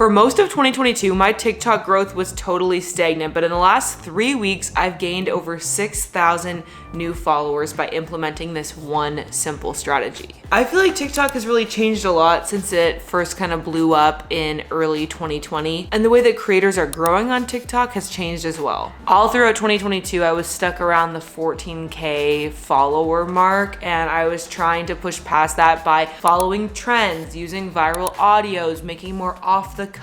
For most of 2022, my TikTok growth was totally stagnant, but in the last 3 weeks, I've gained over 6,000 new followers by implementing this one simple strategy. I feel like TikTok has really changed a lot since it first kind of blew up in early 2020, and the way that creators are growing on TikTok has changed as well. All throughout 2022, I was stuck around the 14K follower mark, and I was trying to push past that by following trends, using viral audios, making more off-the-cuff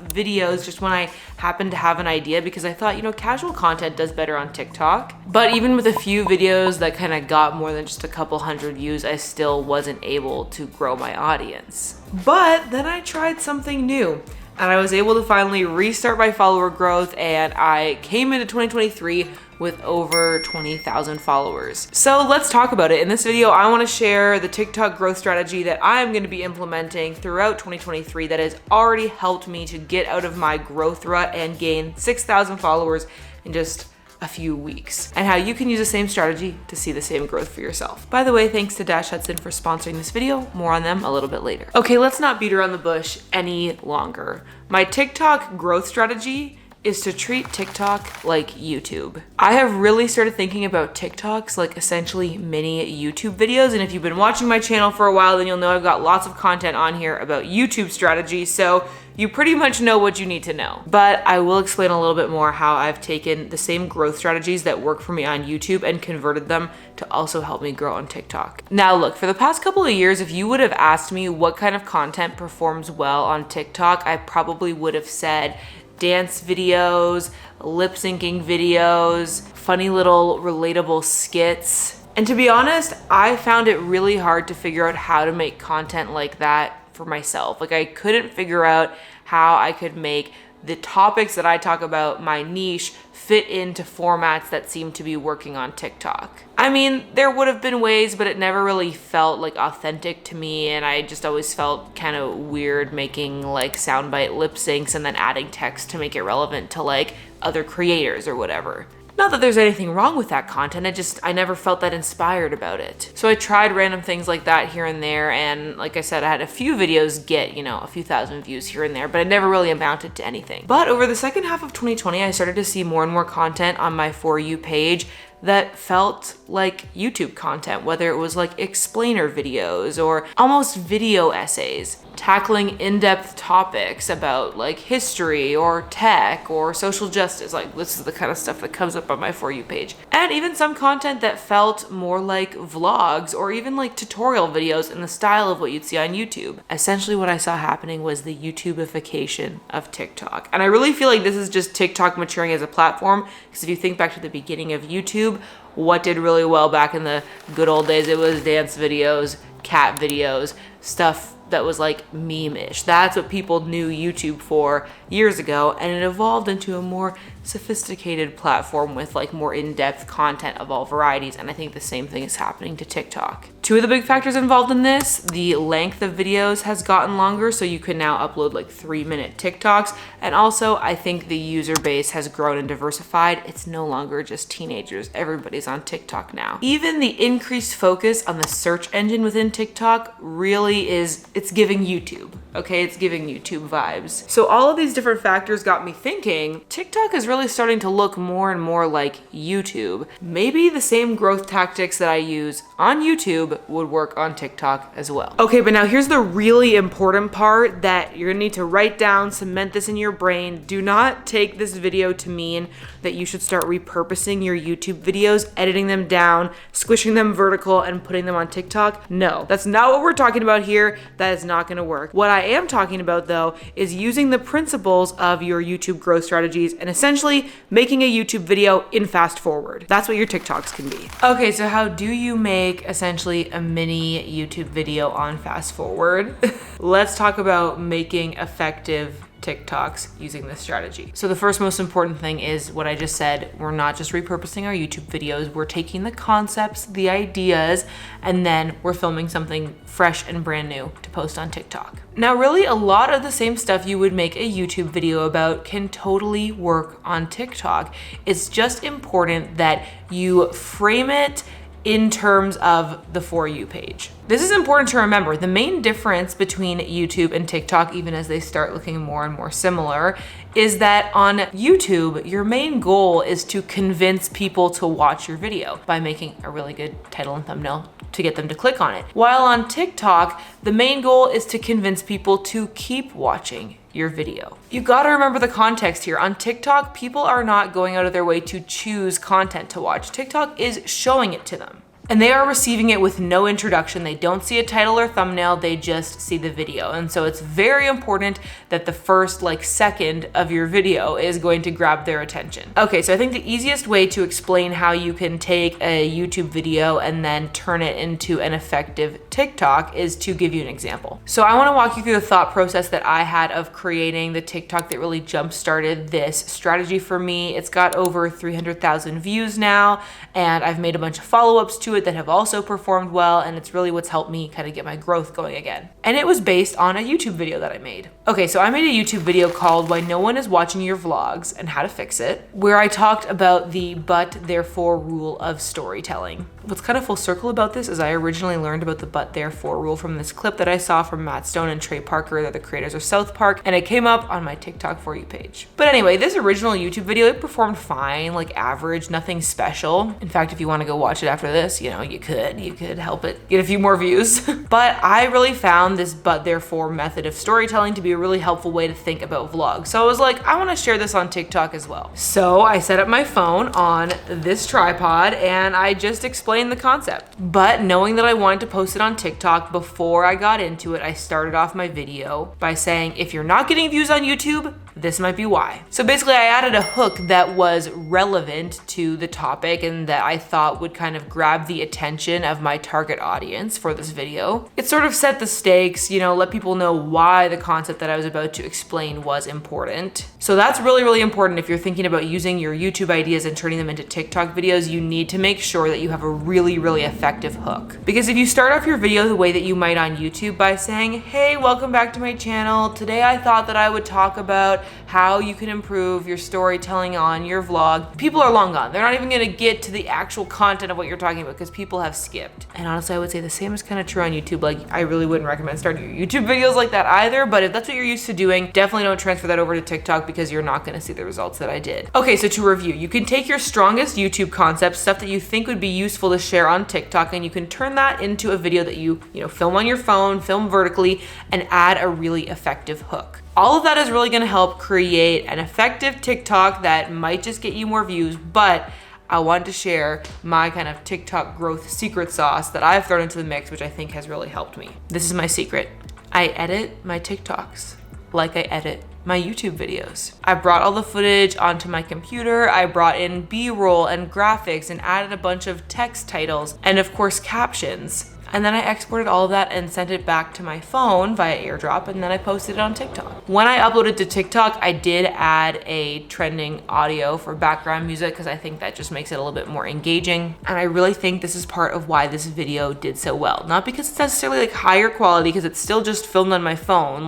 videos just when I happened to have an idea, because I thought, casual content does better on TikTok. But even with a few videos that kind of got more than just a couple hundred views, I still wasn't able to grow my audience. But then I tried something new, and I was able to finally restart my follower growth, and I came into 2023 with over 20,000 followers. So let's talk about it. In this video, I want to share the TikTok growth strategy that I'm going to be implementing throughout 2023 that has already helped me to get out of my growth rut and gain 6,000 followers in just a few weeks, and how you can use the same strategy to see the same growth for yourself. By the way, thanks to Dash Hudson for sponsoring this video. More on them a little bit later. Okay, let's not beat around the bush any longer. My TikTok growth strategy is to treat TikTok like YouTube. I have really started thinking about TikToks like essentially mini YouTube videos, and if you've been watching my channel for a while, then you'll know I've got lots of content on here about YouTube strategy, so you pretty much know what you need to know. But I will explain a little bit more how I've taken the same growth strategies that work for me on YouTube and converted them to also help me grow on TikTok. Now look, for the past couple of years, if you would have asked me what kind of content performs well on TikTok, I probably would have said dance videos, lip syncing videos, funny little relatable skits. And to be honest, I found it really hard to figure out how to make content like that for myself. Like, I couldn't figure out how I could make the topics that I talk about, my niche, fit into formats that seem to be working on TikTok. I mean, there would have been ways, but it never really felt like authentic to me, and I just always felt kind of weird making like soundbite lip syncs and then adding text to make it relevant to like other creators or whatever. Not that there's anything wrong with that content, I never felt that inspired about it. So I tried random things like that here and there, and like I said, I had a few videos get, a few thousand views here and there, but it never really amounted to anything. But over the second half of 2020, I started to see more and more content on my For You page that felt like YouTube content, whether it was like explainer videos or almost video essays, tackling in-depth topics about like history or tech or social justice. Like, this is the kind of stuff that comes up on my For You page. And even some content that felt more like vlogs or even like tutorial videos in the style of what you'd see on YouTube. Essentially what I saw happening was the YouTube-ification of TikTok. And I really feel like this is just TikTok maturing as a platform, because if you think back to the beginning of YouTube, what did really well back in the good old days? It was dance videos, cat videos, stuff that was like meme-ish. That's what people knew YouTube for years ago, and it evolved into a more sophisticated platform with like more in-depth content of all varieties, and I think the same thing is happening to TikTok. Two of the big factors involved in this, the length of videos has gotten longer, so you can now upload like 3-minute TikToks, and also I think the user base has grown and diversified. It's no longer just teenagers, everybody's on TikTok now. Even the increased focus on the search engine within TikTok really is, it's giving YouTube, okay? It's giving YouTube vibes. So all of these different factors got me thinking, TikTok is really starting to look more and more like YouTube. Maybe the same growth tactics that I use on YouTube would work on TikTok as well. Okay, but now here's the really important part that you're gonna need to write down, cement this in your brain. Do not take this video to mean that you should start repurposing your YouTube videos, editing them down, squishing them vertical, and putting them on TikTok. No, that's not what we're talking about here. That is not gonna work. What I am talking about though is using the principles of your YouTube growth strategies and essentially making a YouTube video in fast forward. That's what your TikToks can be. Okay, so how do you make essentially a mini YouTube video on fast forward? Let's talk about making effective TikToks using this strategy. So the first most important thing is what I just said. We're not just repurposing our YouTube videos. We're taking the concepts, the ideas, and then we're filming something fresh and brand new to post on TikTok. Now, really a lot of the same stuff you would make a YouTube video about can totally work on TikTok. It's just important that you frame it in terms of the For You page. This is important to remember. The main difference between YouTube and TikTok, even as they start looking more and more similar, is that on YouTube, your main goal is to convince people to watch your video by making a really good title and thumbnail to get them to click on it. While on TikTok, the main goal is to convince people to keep watching your video. You gotta remember the context here. On TikTok, people are not going out of their way to choose content to watch. TikTok is showing it to them. And they are receiving it with no introduction. They don't see a title or thumbnail, they just see the video. And so it's very important that the first second of your video is going to grab their attention. Okay, so I think the easiest way to explain how you can take a YouTube video and then turn it into an effective TikTok is to give you an example. So I wanna walk you through the thought process that I had of creating the TikTok that really jump-started this strategy for me. It's got over 300,000 views now, and I've made a bunch of follow-ups to it that have also performed well, and it's really what's helped me kind of get my growth going again. And it was based on a YouTube video that I made. Okay, so I made a YouTube video called Why No One Is Watching Your Vlogs and How to Fix It, where I talked about the but therefore rule of storytelling. What's kind of full circle about this is I originally learned about the but therefore rule from this clip that I saw from Matt Stone and Trey Parker. They're the creators of South Park, and it came up on my TikTok For You page. But anyway, this original YouTube video, it performed fine, average, nothing special. In fact, if you want to go watch it after this, you could help it get a few more views. But I really found this but therefore method of storytelling to be a really helpful way to think about vlogs. So I was like, I want to share this on TikTok as well. So I set up my phone on this tripod and I just explained the concept. But knowing that I wanted to post it on TikTok, before I got into it, I started off my video by saying, if you're not getting views on YouTube, this might be why. So basically I added a hook that was relevant to the topic and that I thought would kind of grab the attention of my target audience for this video. It sort of set the stakes, let people know why the concept that I was about to explain was important. So that's really, really important. If you're thinking about using your YouTube ideas and turning them into TikTok videos, you need to make sure that you have a really, really effective hook. Because if you start off your video the way that you might on YouTube by saying, hey, welcome back to my channel. Today I thought that I would talk about how you can improve your storytelling on your vlog. People are long gone. They're not even gonna get to the actual content of what you're talking about because people have skipped. And honestly, I would say the same is kind of true on YouTube. I really wouldn't recommend starting your YouTube videos like that either, but if that's what you're used to doing, definitely don't transfer that over to TikTok because you're not gonna see the results that I did. Okay, so to review, you can take your strongest YouTube concepts, stuff that you think would be useful to share on TikTok, and you can turn that into a video that you film on your phone, film vertically, and add a really effective hook. All of that is really gonna help create an effective TikTok that might just get you more views, but I wanted to share my kind of TikTok growth secret sauce that I've thrown into the mix, which I think has really helped me. This is my secret. I edit my TikToks like I edit my YouTube videos. I brought all the footage onto my computer. I brought in B-roll and graphics and added a bunch of text titles and of course captions. And then I exported all of that and sent it back to my phone via AirDrop, and then I posted it on TikTok. When I uploaded to TikTok, I did add a trending audio for background music because I think that just makes it a little bit more engaging. And I really think this is part of why this video did so well. Not because it's necessarily higher quality, because it's still just filmed on my phone.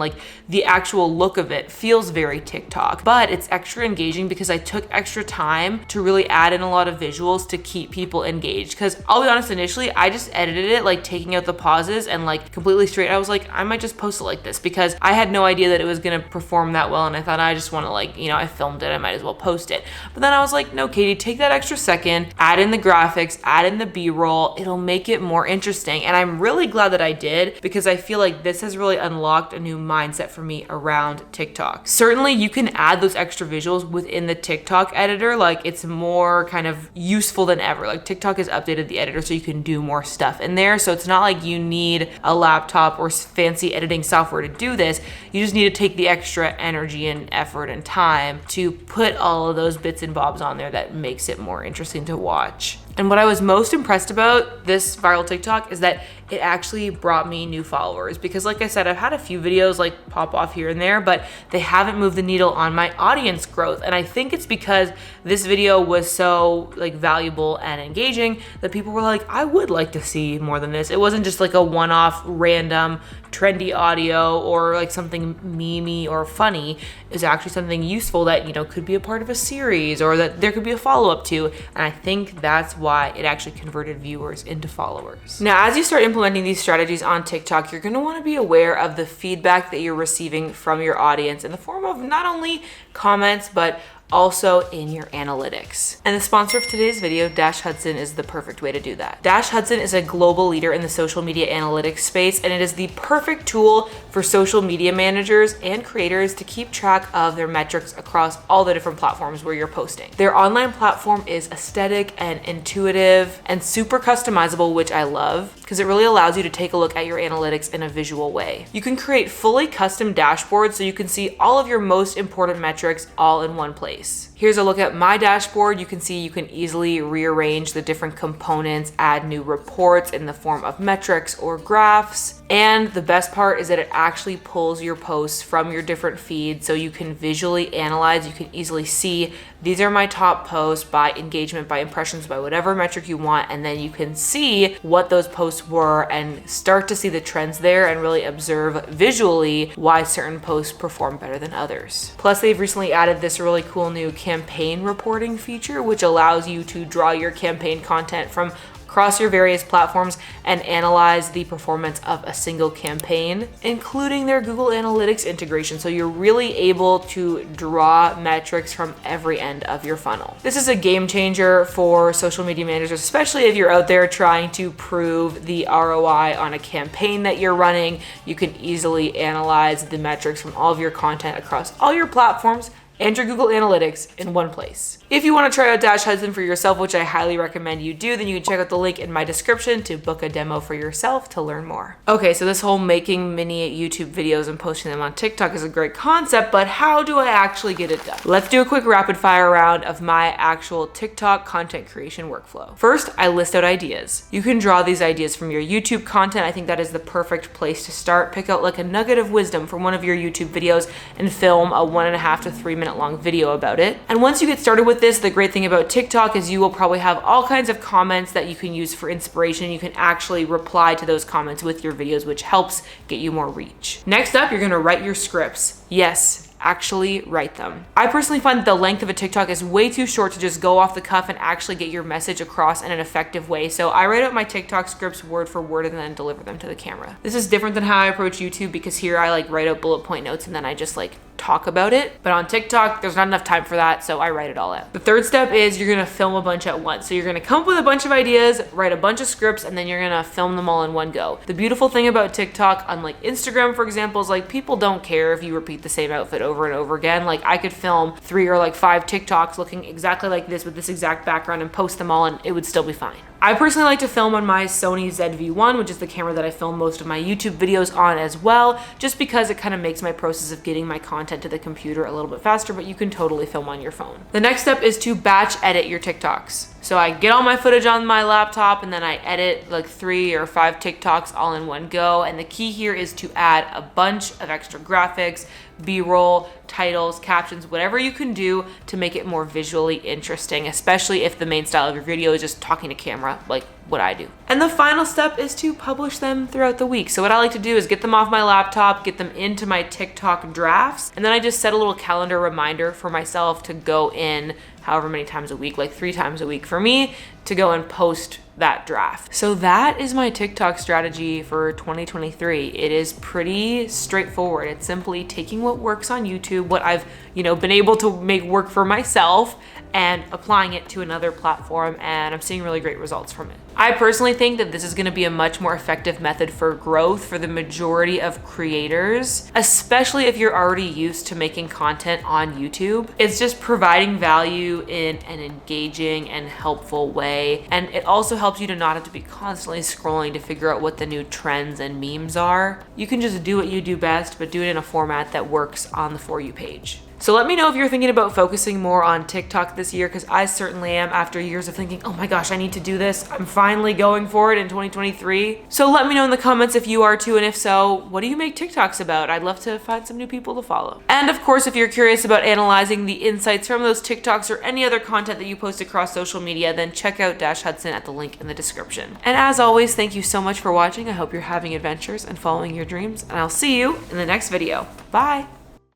The actual look of it feels very TikTok, but it's extra engaging because I took extra time to really add in a lot of visuals to keep people engaged. Because I'll be honest, initially, I just edited it taking out the pauses and completely straight. I was like, I might just post it like this because I had no idea that it was gonna perform that well, and I thought I just want to I filmed it, I might as well post it. But then I was like, no, Katie, take that extra second, add in the graphics, add in the B-roll. It'll make it more interesting. And I'm really glad that I did because I feel like this has really unlocked a new mindset for me around TikTok. Certainly you can add those extra visuals within the TikTok editor. It's more kind of useful than ever. TikTok has updated the editor so you can do more stuff in there. So it's not like you need a laptop or fancy editing software to do this. You just need to take the extra energy and effort and time to put all of those bits and bobs on there that makes it more interesting to watch. And what I was most impressed about this viral TikTok is that it actually brought me new followers because like I said, I've had a few videos pop off here and there, but they haven't moved the needle on my audience growth. And I think it's because this video was so valuable and engaging that people were like, I would like to see more than this. It wasn't just a one-off random trendy audio or something memey or funny. Is actually something useful that could be a part of a series or that there could be a follow-up to. And I think that's why why it actually converted viewers into followers. Now, as you start implementing these strategies on TikTok, you're gonna wanna be aware of the feedback that you're receiving from your audience in the form of not only comments, but also in your analytics. And the sponsor of today's video, Dash Hudson, is the perfect way to do that. Dash Hudson is a global leader in the social media analytics space, and it is the perfect tool for social media managers and creators to keep track of their metrics across all the different platforms where you're posting. Their online platform is aesthetic and intuitive and super customizable, which I love because it really allows you to take a look at your analytics in a visual way. You can create fully custom dashboards so you can see all of your most important metrics all in one place. Here's a look at my dashboard. You can see you can easily rearrange the different components, add new reports in the form of metrics or graphs. And the best part is that it actually pulls your posts from your different feeds so you can visually analyze. You can easily see these are my top posts by engagement, by impressions, by whatever metric you want. And then you can see what those posts were and start to see the trends there and really observe visually why certain posts perform better than others. Plus, they've recently added this really cool new campaign reporting feature, which allows you to draw your campaign content from across your various platforms and analyze the performance of a single campaign, including their Google Analytics integration. So you're really able to draw metrics from every end of your funnel. This is a game changer for social media managers, especially if you're out there trying to prove the ROI on a campaign that you're running. You can easily analyze the metrics from all of your content across all your platforms and your Google Analytics in one place. If you want to try out Dash Hudson for yourself, which I highly recommend you do, then you can check out the link in my description to book a demo for yourself to learn more. Okay, so this whole making mini YouTube videos and posting them on TikTok is a great concept, but how do I actually get it done? Let's do a quick rapid fire round of my actual TikTok content creation workflow. First, I list out ideas. You can draw these ideas from your YouTube content. I think that is the perfect place to start. Pick out like a nugget of wisdom from one of your YouTube videos and film a 1.5 to 3 minute long video about it. And once you get started with this, the great thing about TikTok is you will probably have all kinds of comments that you can use for inspiration. You can actually reply to those comments with your videos, which helps get you more reach. Next up, you're gonna write your scripts. Yes, actually write them. I personally find that the length of a TikTok is way too short to just go off the cuff and actually get your message across in an effective way. So I write out my TikTok scripts word for word and then deliver them to the camera. This is different than how I approach YouTube because here I like write out bullet point notes and then I just like talk about it. But on TikTok, there's not enough time for that, so I write it all out. The third step is you're gonna film a bunch at once. So you're gonna come up with a bunch of ideas, write a bunch of scripts, and then you're gonna film them all in one go. The beautiful thing about TikTok, unlike Instagram, for example, is like people don't care if you repeat the same outfit over and over again. Like I could film 3 or like 5 TikToks looking exactly like this with this exact background and post them all and it would still be fine. I personally like to film on my Sony ZV-1, which is the camera that I film most of my YouTube videos on as well, just because it kind of makes my process of getting my content to the computer a little bit faster, but you can totally film on your phone. The next step is to batch edit your TikToks. So I get all my footage on my laptop and then I edit like 3 or 5 TikToks all in one go. And the key here is to add a bunch of extra graphics, B-roll, titles, captions, whatever you can do to make it more visually interesting, especially if the main style of your video is just talking to camera, like what I do. And the final step is to publish them throughout the week. So what I like to do is get them off my laptop, get them into my TikTok drafts, and then I just set a little calendar reminder for myself to go in however many times a week, like 3 times a week for me, to go and post that draft. So that is my TikTok strategy for 2023. It is pretty straightforward. It's simply taking what works on YouTube, what I've, been able to make work for myself, and applying it to another platform, and I'm seeing really great results from it. I personally think that this is gonna be a much more effective method for growth for the majority of creators, especially if you're already used to making content on YouTube. It's just providing value in an engaging and helpful way, and it also helps you to not have to be constantly scrolling to figure out what the new trends and memes are. You can just do what you do best, but do it in a format that works on the For You page. So let me know if you're thinking about focusing more on TikTok this year, because I certainly am after years of thinking, oh my gosh, I need to do this. I'm finally going for it in 2023. So let me know in the comments if you are too, and if so, what do you make TikToks about? I'd love to find some new people to follow. And of course, if you're curious about analyzing the insights from those TikToks or any other content that you post across social media, then check out Dash Hudson at the link in the description. And as always, thank you so much for watching. I hope you're having adventures and following your dreams, and I'll see you in the next video. Bye.